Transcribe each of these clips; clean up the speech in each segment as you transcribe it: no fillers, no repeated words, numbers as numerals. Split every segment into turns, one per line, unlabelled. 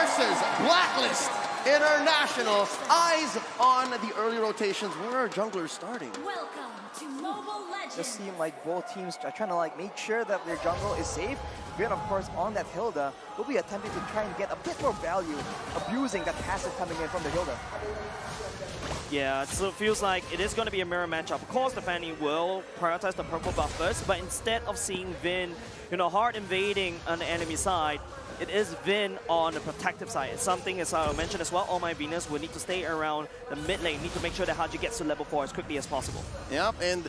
versus Blacklist International. Eyes on the early rotations. Where are junglers starting?
Welcome to Mobile Legends.
Just seem like both teams are trying to make sure that their jungle is safe. Vin, of course, on that Hilda will be attempting to try and get a bit more value, abusing that passive coming in from the Hilda.
Yeah, so it feels like it is going to be a mirror matchup. Of course, the Fanny will prioritize the purple buff first, but instead of seeing Vin, hard invading on the enemy side, it is Vin on the protective side. It's something, as I mentioned as well, All My Venus will need to stay around the mid lane, need to make sure that Haji gets to level 4 as quickly as possible.
Yep, and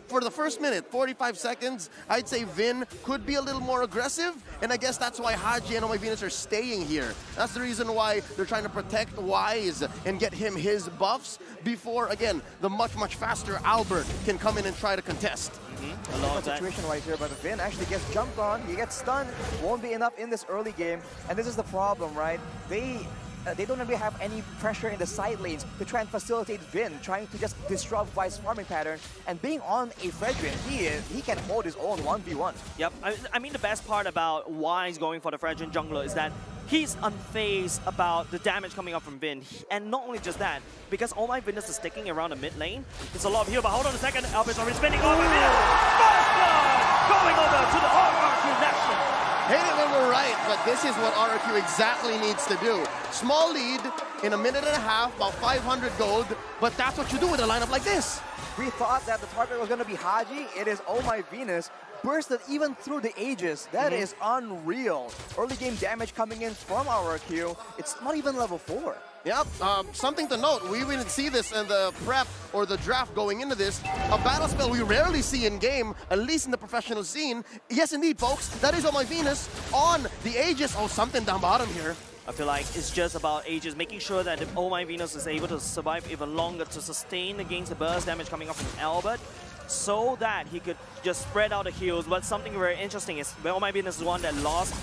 for the first minute, 45 seconds, I'd say Vin could be a little more aggressive, and I guess that's why Haji and Oh My Venus are staying here. That's the reason why they're trying to protect Wise and get him his buffs before, again, the much faster Albert can come in and try to contest.
A lot of situation right here, but Vin actually gets jumped on, he gets stunned, won't be enough in this early game, and this is the problem, right? They don't really have any pressure in the side lanes to try and facilitate Vin, trying to just disrupt Vice's farming pattern. And being on a Fredrin, he can hold his own 1v1.
Yep, I mean the best part about Wise going for the Fredrin jungler is that he's unfazed about the damage coming up from Vin. And not only just that, because All My Venus is sticking around the mid lane, there's a lot of heal, but hold on a second, Albert's already spinning over Venus! First blood! Going over to the RRQ National!
Hate it when we're right, but this is what RRQ exactly needs to do. Small lead in a minute and a half, about 500 gold, but that's what you do with a lineup like this.
We thought that the target was going to be Haji. It is Oh My Venus. Bursted even through the ages. That is unreal. Early game damage coming in from RRQ. It's not even level 4.
Yep, something to note, we didn't see this in the prep or the draft going into this. A battle spell we rarely see in game, at least in the professional scene. Yes, indeed, folks, that is Oh My Venus on the Aegis. Oh, something down bottom here.
I feel like it's just about Aegis, making sure that if Oh My Venus is able to survive even longer to sustain against the burst damage coming up from Albert, so that he could just spread out the heals. But something very interesting is Oh My Venus is one that lost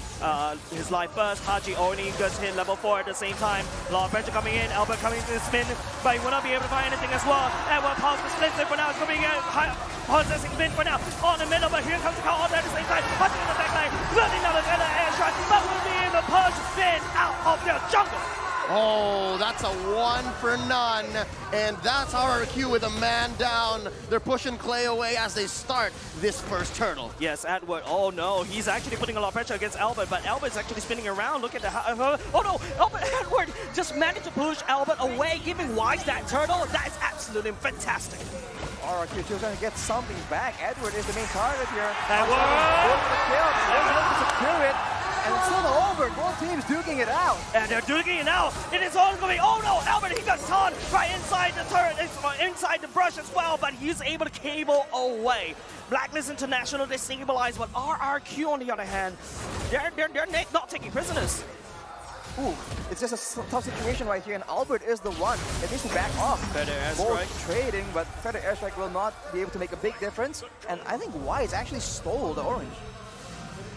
his life first. Haji only gets hit level 4 at the same time. A lot of pressure coming in, Albert coming to the spin, but he will not be able to find anything as well. And we'll pause the split for now. It's going to be possessing spin for now. On the middle, but here comes the call at the same time. Haji in the back line, running down the air strike, but will be able to push Spin out of their jungle.
Oh, that's a 1 for none, and that's RRQ with a man down. They're pushing Clay away as they start this first turtle.
Yes, Edward, oh no, he's actually putting a lot of pressure against Albert, but Albert's actually spinning around. Look at the, oh no, Edward just managed to push Albert away, giving Wise that turtle. That is absolutely fantastic.
RRQ is going to get something back. Edward is the main target here.
Edward!
Going for the kill, they're able to secure it. And it's still over. Both teams duking it out.
And they're duking it out. It is ongoing. Oh no, Albert, he got caught right inside the turret, inside the brush as well, but he's able to cable away. Blacklist International destabilized, but RRQ on the other hand, they're not taking prisoners.
Ooh, it's just a tough situation right here, and Albert is the one that needs to back off.
Feather airstrike.
Both trading, but Feather airstrike will not be able to make a big difference. And I think Wise actually stole the orange.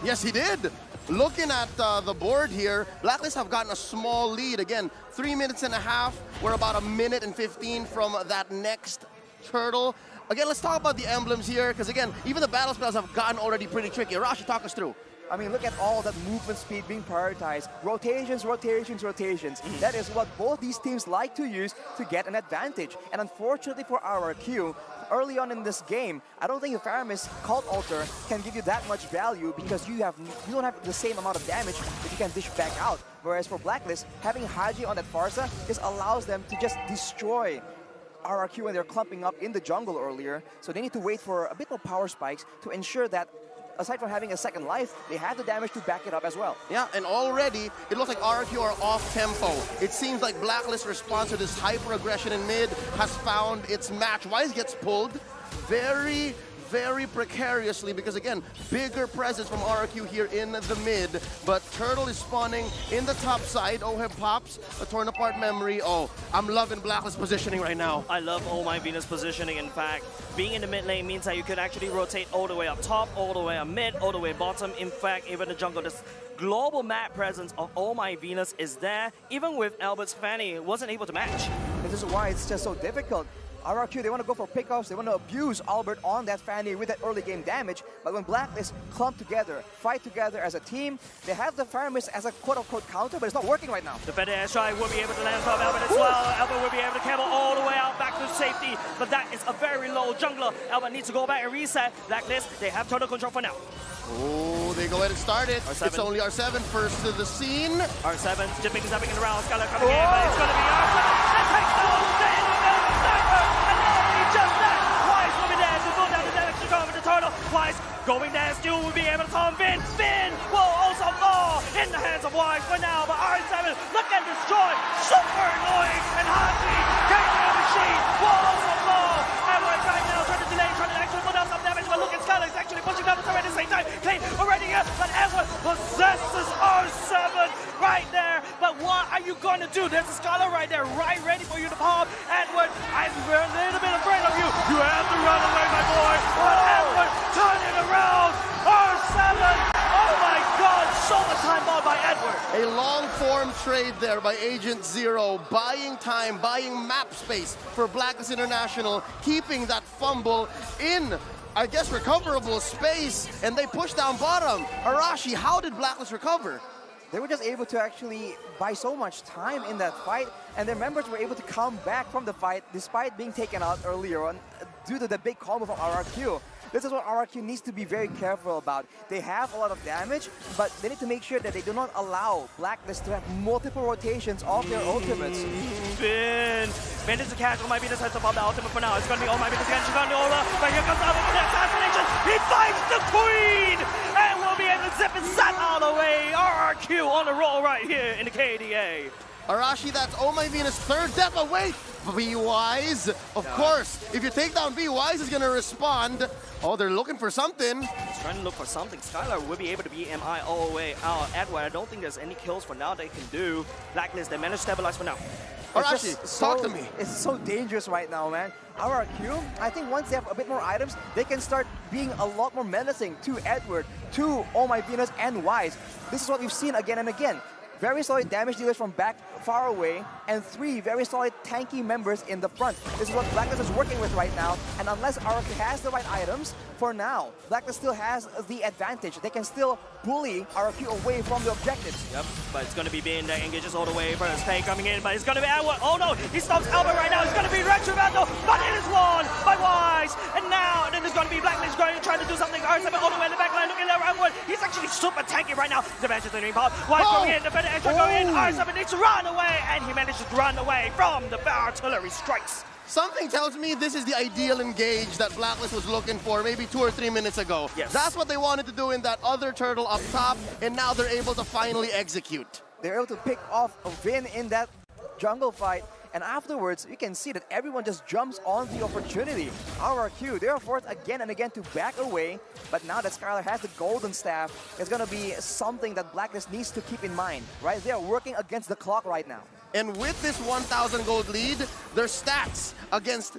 Yes, he did. Looking at the board here, Blacklist have gotten a small lead. Again, 3 minutes and a half. We're about a minute and 15 from that next turtle. Again, let's talk about the emblems here, because again, even the battle spells have gotten already pretty tricky. Rashi, talk us through.
I mean, look at all that movement speed being prioritized. Rotations, rotations, rotations. That is what both these teams like to use to get an advantage. And unfortunately for RRQ, early on in this game, I don't think the Faramis Cult Altar can give you that much value because you don't have the same amount of damage that you can dish back out. Whereas for Blacklist, having Haji on that Farsa just allows them to just destroy RRQ when they're clumping up in the jungle earlier. So they need to wait for a bit more power spikes to ensure that aside from having a second life, they have the damage to back it up as well.
Yeah, and already, it looks like RRQ are off tempo. It seems like Blacklist's response to this hyper-aggression in mid has found its match. Wise gets pulled very precariously because, again, bigger presence from RRQ here in the mid. But Turtle is spawning in the top side. Oheb pops a torn apart memory. Oh, I'm loving Blacklist positioning right now.
I love Oh My Venus positioning. In fact, being in the mid lane means that you could actually rotate all the way up top, all the way up mid, all the way bottom. In fact, even the jungle, this global map presence of Oh My Venus is there. Even with Albert's Fanny, wasn't able to match.
This is why it's just so difficult. RRQ, they want to go for pickoffs, they want to abuse Albert on that Fanny with that early game damage, but when Blacklist clump together, fight together as a team, they have the Fire Mist as a quote-unquote counter, but it's not working right now.
The Fed Air Strike will be able to land on Albert as well. Albert will be able to cable all the way out back to safety, but that is a very low jungler. Albert needs to go back and reset. Blacklist, they have total control for now.
Oh, they go ahead and start it.
R7.
It's only R7 first to the scene.
R7, jumping and zapping around. Skylar coming in, but it's going to be R7 that takes down the sniper. And not only just that, Wise will be there to go down the damage to go over the turtle. Wise going there, still will be able to calm Finn. Finn will also fall in the hands of Wise for now, but R7, look at this joy. Super annoying, and Haji, K.O. machine, will also fall. Edward right now trying to delay, trying to actually put down some damage, but look at Skylar is actually pushing down the turret at the same time. Clean already here, but Edward possesses R7 right there. But what are you going to do? There's a Skylar right there, right ready for you to pop. Edward, I'm a little bit afraid of you. You have to run away, my boy. But Edward, turn it around. R7, oh my God, so much time bought by Edward.
A long-form trade there by Agent Zero, buying time, buying map space for Blacklist International, keeping that fumble in, I guess, recoverable space, and they push down bottom. Arashi, how did Blacklist recover?
They were just able to actually buy so much time in that fight, and their members were able to come back from the fight despite being taken out earlier on due to the big combo from RRQ. This is what RRQ needs to be very careful about. They have a lot of damage, but they need to make sure that they do not allow Blacklist to have multiple rotations of their ultimates.
Finn is to catch might be the sense of the ultimate for now. It's going to be might be the catch going over, but here comes Albert for the assassination. He finds the Queen, and will be able to zip and zap out of the way. RRQ on the roll right here in the KDA.
Arashi, that's Oh My Venus' third death away. B-Wise, of course. If you take down B-Wise, is going to respond. Oh, they're looking for something.
He's trying to look for something. Skylar will be able to beat MI all the way out. Edward, I don't think there's any kills for now they can do. Blacklist, they managed to stabilize for now.
Arashi, talk to me.
It's so dangerous right now, man. RRQ, I think once they have a bit more items, they can start being a lot more menacing to Edward, to Oh My Venus, and Wise. This is what we've seen again and again. Very solid damage dealers from back far away, and 3 very solid tanky members in the front. This is what Blacklist is working with right now, and unless RRQ has the right items, for now, Blacklist still has the advantage. They can still bully RRQ away from the objectives.
Yep, but it's going to be Bin that engages all the way. First Pay coming in, but it's going to be Edward. Oh no, he stops Albert right now. It's going to be Retrovato, but it is won by Wise. And now, then there's going to be Blacklist going to try to do something. R7 all the way in the back line, looking at Edward. He's actually super tanky right now. The bench is in pop. Wise going in, the better extra going in. R7 needs to run away, and he manages to run away from the artillery strikes.
Something tells me this is the ideal engage that Blacklist was looking for maybe 2 or 3 minutes ago.
Yes.
That's what they wanted to do in that other turtle up top, and now they're able to finally execute.
They're able to pick off a win in that jungle fight, and afterwards, you can see that everyone just jumps on the opportunity. RRQ, they are forced again and again to back away, but now that Skylar has the golden staff, it's going to be something that Blacklist needs to keep in mind, right? They are working against the clock right now.
And with this 1,000 gold lead, their stats against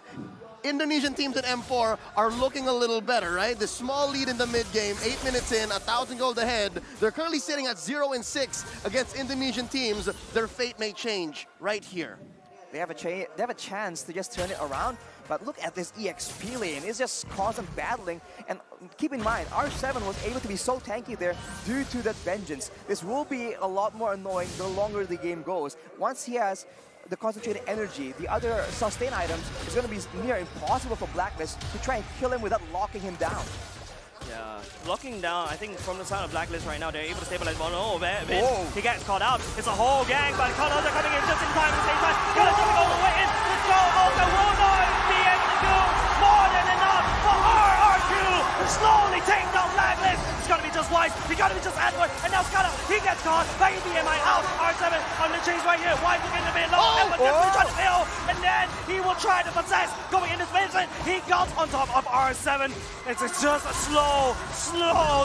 Indonesian teams in M4 are looking a little better, right? The small lead in the mid-game, 8 minutes in, 1,000 gold ahead. They're currently sitting at 0-6 against Indonesian teams. Their fate may change right here.
They have a chance to just turn it around, but look at this EXP lane. It's just constant battling, and keep in mind, R7 was able to be so tanky there due to that vengeance. This will be a lot more annoying the longer the game goes. Once he has the concentrated energy, the other sustain items, it's going to be near impossible for Blacklist to try and kill him without locking him down.
Yeah, locking down, I think from the side of Blacklist right now, they're able to stabilize. Oh, Vin, he gets caught out. It's a whole gang, but Colors are coming in just in time at the same time. Colors jumping all the way in. The throw of the will not be able to do more than enough for RRQ to slowly take down Blacklist. It's got to be just Wise, it's got to be just Edward, and now Skylar, he gets caught by BMI out. R7 on the chase right here. Wise looking a bit low, Edward definitely trying to kill, and then he will try to possess, going in this Vincent. He got on top of R7. It's just a slow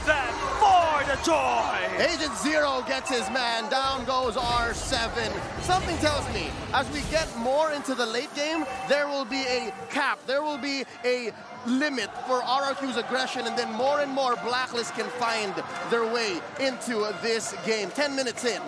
death for the joy!
Agent Zero gets his man. Down goes R7. Something tells me, as we get more into the late game, there will be a cap. There will be a limit for RRQ's aggression, and then more Blacklist can find their way into this game. 10 minutes in.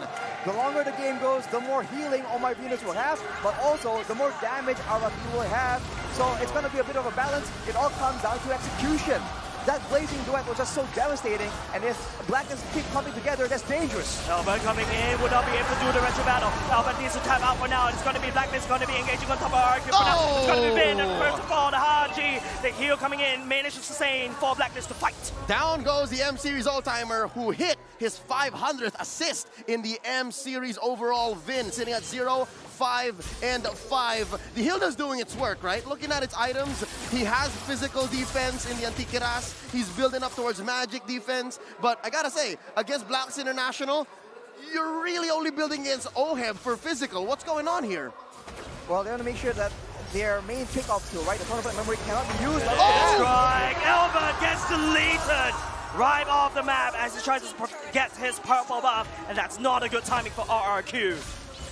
The longer the game goes, the more healing Oh My Venus will have, but also the more damage RRQ will have. So it's going to be a bit of a balance. It all comes down to execution. That blazing duet was just so devastating, and if Blacklist keep coming together, that's dangerous.
Albert coming in, would not be able to do the retro battle. Albert needs to tap out for now. It's going to be Blacklist going to be engaging on top of RRQ for now. It's going to be Vin, and first of all, the Haji. The heal coming in, managed to sustain for Blacklist to fight.
Down goes the M-Series all-timer who hit his 500th assist in the M-Series overall. Vin sitting at 0, 5, and 5. The Hilda's doing its work, right? Looking at its items, he has physical defense in the Antiquitas. He's building up towards magic defense. But I gotta say, against Blacklist International, you're really only building against OHEB for physical. What's going on here?
Well, they're gonna make sure that their main pickoff tool, right? The tournament memory cannot be used.
Strike! Albert gets deleted right off the map as he tries to get his purple buff, and that's not a good timing for RRQ.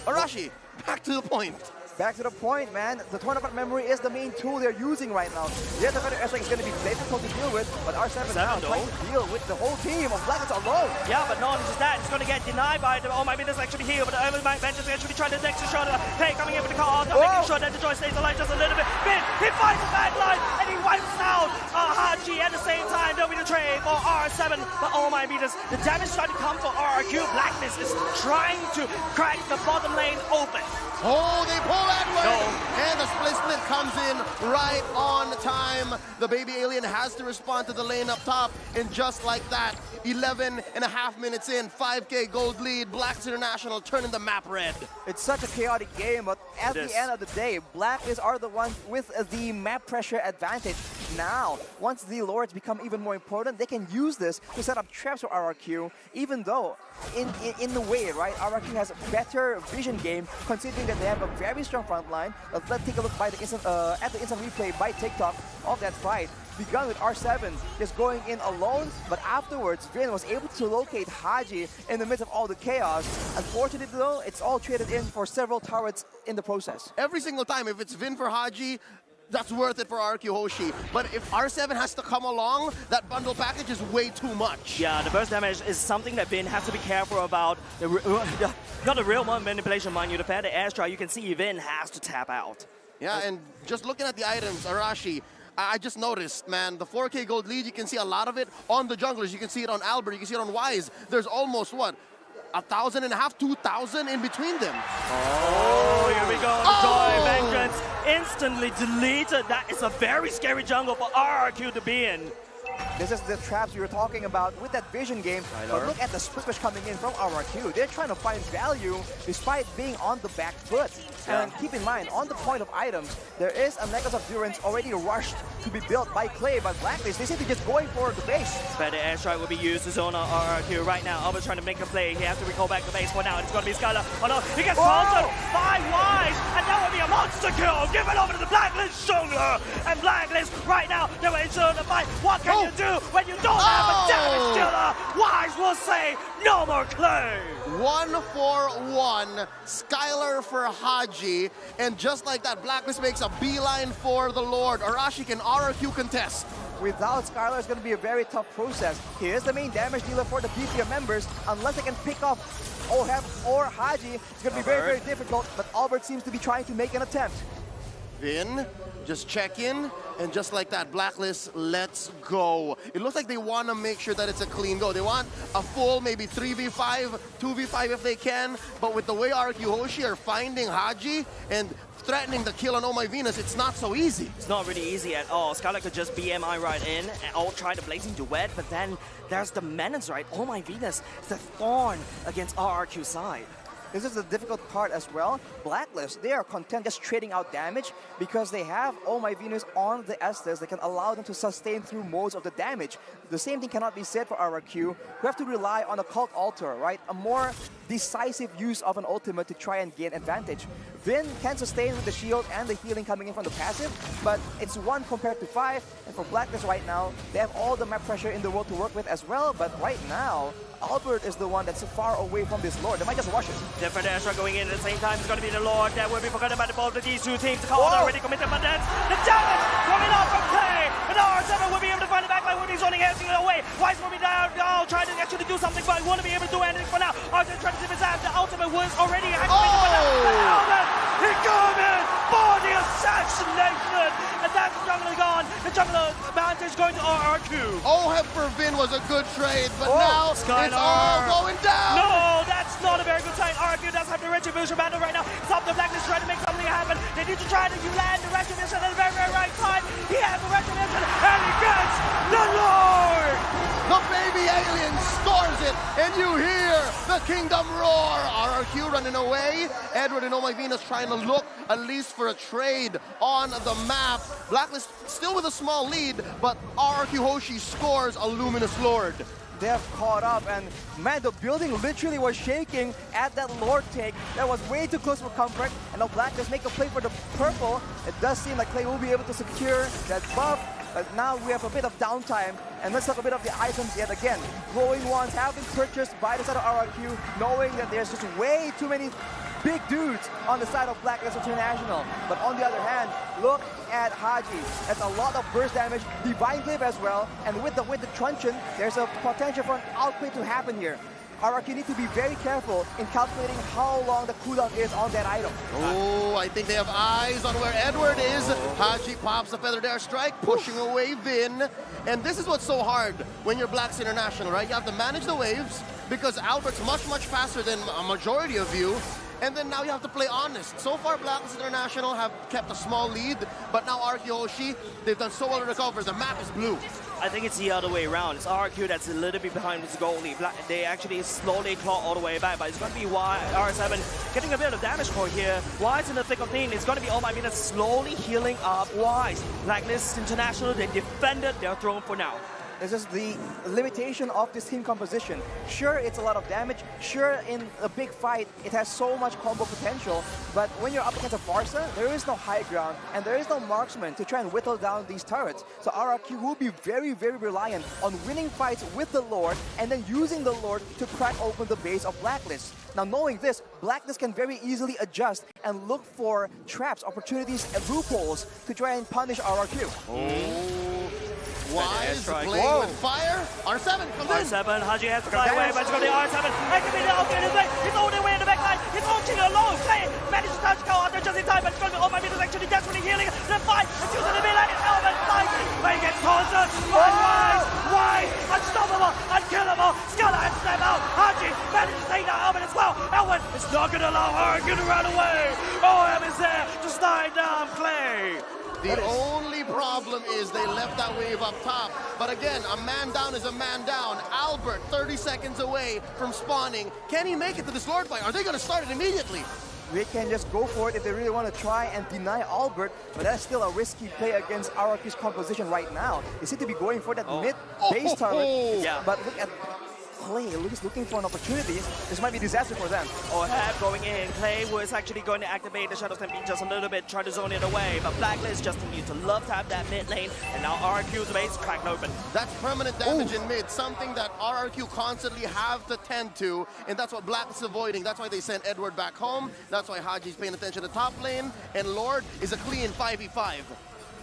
Arashi, back to the point.
Back to the point, man. The tournament memory is the main tool they're using right now. Yes, the airstrike is going to be difficult to deal with, but R7 now trying to deal with the whole team of Blacklist alone.
Yeah, but not just that, it's going to get denied by the Oh My Venus actually here, but the Evan Vengeance actually trying to next to shot. Hey, coming in with the call, making sure that the Joy stays alive just a little bit. Vin, he finds the back line, and he wipes out Haji at the same time. There'll be the trade for R7, but Oh My Venus, the damage starting to come for RRQ. Blacklist is trying to crack the bottom lane open.
Oh, they pull that way! No. And the split comes in right on time. The baby alien has to respond to the lane up top, and just like that, 11.5 minutes in, 5K gold lead, Blacklist International turning the map red.
It's such a chaotic game, but at the end of the day, Blacklist are the ones with the map pressure advantage. Now, once the Lords become even more important, they can use this to set up traps for RRQ, even though in the way, right, RRQ has a better vision game, considering that they have a very strong front line. Let's take a look by the instant, at the instant replay by TikTok of that fight. Begun with R7 just going in alone, but afterwards, Vin was able to locate Haji in the midst of all the chaos. Unfortunately though, it's all traded in for several turrets in the process.
Every single time, if it's Vin for Haji, that's worth it for RRQ Hoshi. But if R7 has to come along, that bundle package is way too much.
Yeah, the burst damage is something that Vin has to be careful about. Not the real manipulation, mind you. The fair the airstrike, you can see Vin has to tap out.
Yeah, and just looking at the items, Arashi, I just noticed, man, the 4K gold lead, you can see a lot of it on the junglers. You can see it on Albert, you can see it on Wise. There's almost, what, 1,500, 2,000 in between them.
Oh, here we go. The Joy Vengeance instantly deleted. That is a very scary jungle for RRQ to be in.
This is the traps we were talking about with that vision game. But look at the split push coming in from RRQ. They're trying to find value despite being on the back foot. And keep in mind, on the point of items, there is a Necklace of Durance already rushed to be built by Clay, but Blacklist, they seem to be just going for the base.
Better airstrike will be used to zone on RRQ right now. Albert's trying to make a play. He has to recall back the base for now. It's going to be Skylar. Oh no, he gets countered by Wise, and that would be a monster kill. Give it over to the Blacklist jungler. And Blacklist right now, they will ensure the fight. What can you do when you don't have a damage dealer? Wise will say, no more Clay.
1-for-1, Skylar for Haji, and just like that, Blacklist makes a beeline for the Lord. Arashi, can RRQ contest?
Without Skylar, it's going to be a very tough process. He is the main damage dealer for the BPM members. Unless they can pick off OHEB or Haji, it's going to be very difficult, but Albert seems to be trying to make an attempt.
Vin, just check in, and just like that, Blacklist, let's go. It looks like they want to make sure that it's a clean go. They want a full maybe 3v5, 2v5 if they can, but with the way RRQ Hoshi are finding Haji and threatening the kill on Oh My Venus, it's not so easy.
It's not really easy at all. Skylar could just BMI right in and all try the blazing duet, but then there's the menace, right? Oh My Venus, it's the thorn against RRQ side.
This is the difficult part as well. Blacklist, they are content just trading out damage because they have Oh My Venus on the Estes that can allow them to sustain through most of the damage. The same thing cannot be said for RRQ, who have to rely on a Cult Altar, right? A more decisive use of an ultimate to try and gain advantage. Vin can sustain with the shield and the healing coming in from the passive, but it's 1 compared to 5, and for Blacklist right now, they have all the map pressure in the world to work with as well, but right now, Albert is the one that's far away from this Lord. They might just rush it.
Different Astra going in at the same time. It's going to be the Lord that will be forgotten about the both of these two teams. The call already committed, but that's the damage coming off from Clay. And R7 will be able to find the backline. Will be zoning everything away. Wise will be down, trying to actually do something, but won't be able to do anything for now. R7 trying to zip his ass. The ultimate was already activated for now. But Albert, he come in for the assassination. And that's the jungler gone. The jungler advantage going to RRQ.
Oheb for Vin was a good trade, but now it's all going down.
No, that's not a very good sign. RRQ does have the retribution battle right now. Top the Blacklist trying to make something happen. They need to try to land the retribution at the very, very right time. He has the retribution and he gets the Lord.
The baby alien scores it, and you hear the kingdom roar. RRQ running away. Edward and Oh My Venus trying to look at least for a trade on the map. Blacklist still with a small lead, but RRQ Hoshi scores a Luminous Lord.
They have caught up, and man, the building literally was shaking at that Lord take. That was way too close for comfort, and now Blacklist make a play for the purple. It does seem like Clay will be able to secure that buff, but now we have a bit of downtime, and let's talk a bit of the items yet again. Glowing ones have been purchased by the side of RRQ, knowing that there's just way too many big dudes on the side of Blacklist International. But on the other hand, look at Haji. That's a lot of burst damage, Divine Glaive as well, and with the truncheon, there's a potential for an outplay to happen here. RRQ need to be very careful in calculating how long the cooldown is on that item.
Oh, I think they have eyes on where Edward is. Haji pops the Feathered Air Strike, pushing away Vin. And this is what's so hard when you're Blacks International, right? You have to manage the waves because Albert's much, much faster than a majority of you. And then now you have to play honest. So far, Blacks International have kept a small lead, but now RRQ Hoshi, they've done so well to recover. The map is blue.
I think it's the other way around. It's RRQ that's a little bit behind this goalie. They actually slowly claw all the way back, but it's going to be R7 getting a bit of damage for here. Wise in the thick of things. It's going to be Oh My Venus slowly healing up Wise. Blacklist International, they defended their throne for now.
This is the limitation of this team composition. Sure, it's a lot of damage. Sure, in a big fight, it has so much combo potential. But when you're up against a Farsa, there is no high ground, and there is no marksman to try and whittle down these turrets. So RRQ will be very, very reliant on winning fights with the Lord, and then using the Lord to crack open the base of Blacklist. Now, knowing this, Blacklist can very easily adjust and look for traps, opportunities, and loopholes to try and punish RRQ.
Wise playing with fire. R7 comes in.
R7, Haji has to fly away, but it's going to be R7. Activated out in his way. He's all the way in the backline. He's launching alone. Clay manages to touch Go after just in time, but it's going to be Oh My Venus actually desperately healing the fight. It's using the melee. Elvin fighting. But he gets taunted by Wise. Wise, unstoppable, unkillable. Scala has to step out. Haji manages to take down Elvin as well. Elvin is not going to allow her to run away. OM is there to slide down Clay.
The only problem is they left that wave up top. But again, a man down is a man down. Albert, 30 seconds away from spawning. Can he make it to this Lord fight? Are they going to start it immediately?
They can just go for it if they really want to try and deny Albert, but that's still a risky play against RRQ's composition right now. They seem to be going for that mid-base turret, but look at Clay looking for an opportunity. This might be disaster for them.
Oheb going in. Clay was actually going to activate the Shadow Stampede just a little bit, try to zone it away, but Blacklist just continues to love to have that mid lane, and now RRQ's base cracked open.
That's permanent damage in mid, something that RRQ constantly have to tend to, and that's what Blacklist is avoiding. That's why they sent Edward back home. That's why Haji's paying attention to the top lane, and Lord is a clean 5v5.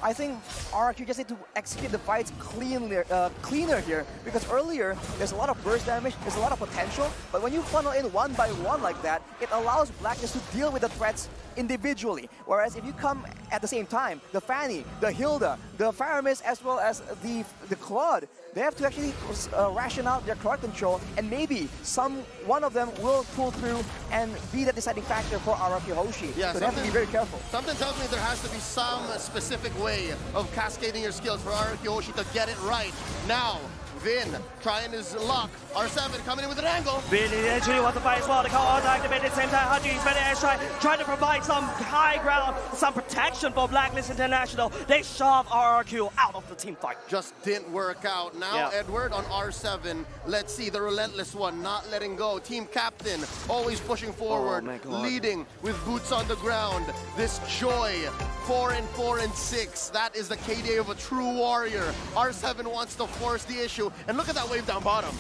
I think RRQ just need to execute the fights cleaner here, because earlier there's a lot of burst damage, there's a lot of potential, but when you funnel in one by one like that, it allows Blacklist to deal with the threats individually. Whereas if you come at the same time, the Fanny, the Hilda, the Faramis, as well as the Claude, they have to actually ration out their crowd control, and maybe one of them will pull through and be the deciding factor for RRQ Hoshi.
Yeah,
so they have to be very careful.
Something tells me there has to be some specific way of cascading your skills for RRQ Hoshi to get it right. Now, Vin trying his luck. R7 coming in with an angle.
Vin actually wants to fight as well. The counter activate at the same time. Haji's ready to trying to provide some high ground, some protection for Blacklist International. They shove RRQ out of the team fight.
Just didn't work out. Now Edward on R7. Let's see the relentless one, not letting go. Team captain always pushing forward, leading with boots on the ground. This joy, 4-4 and 6. That is the KDA of a true warrior. R7 wants to force the issue, and look at that wave down bottom.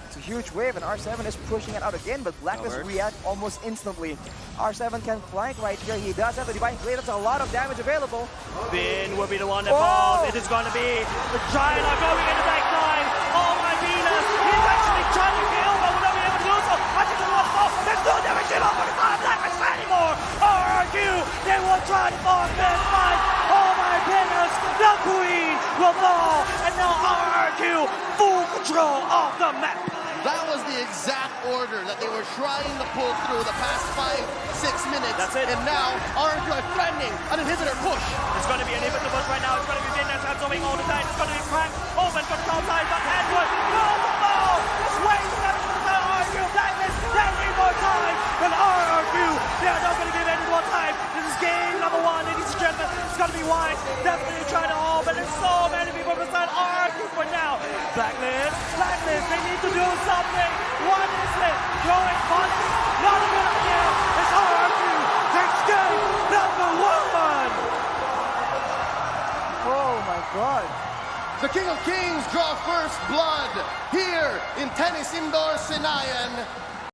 It's a huge wave, and R7 is pushing it out again, but Blacklist react almost instantly. R7 can flank right here. He does have the Divine Blade. That's a lot of damage available.
Vin will be the one that falls. It is going to be the Giant are going into that line. Oh my Venus! He's actually trying to kill, but will not be able to do so. I think it's one fall. There's no damage at all, but it's not Blacklist anymore. RRQ, they will try to fall this fight. Oh my goodness! The Queen will fall, and now RRQ full control of the map.
That was the exact order that they were trying to pull through the past 5-6 minutes.
That's it.
And now RRQ are threatening an inhibitor push.
It's going to be an inhibitor push right now. It's going to be Vin that's absorbing all the time. It's going to be cracked open from outside, but Edward will the ball. It's waiting up for the RRQ. Blacklist, they need more time. But RRQ, they are not going to give any more time. This is game number 1, ladies and gentlemen. It's going to be wide. Definitely trying to hold, but there's so many people beside RRQ for now. Blacklist, they need to do something. What is it? Going on? Not a good idea. It's RRQ. Takes game number 1.
Oh my god.
The King of Kings draw first blood here in Tennis Indoor Sinayan.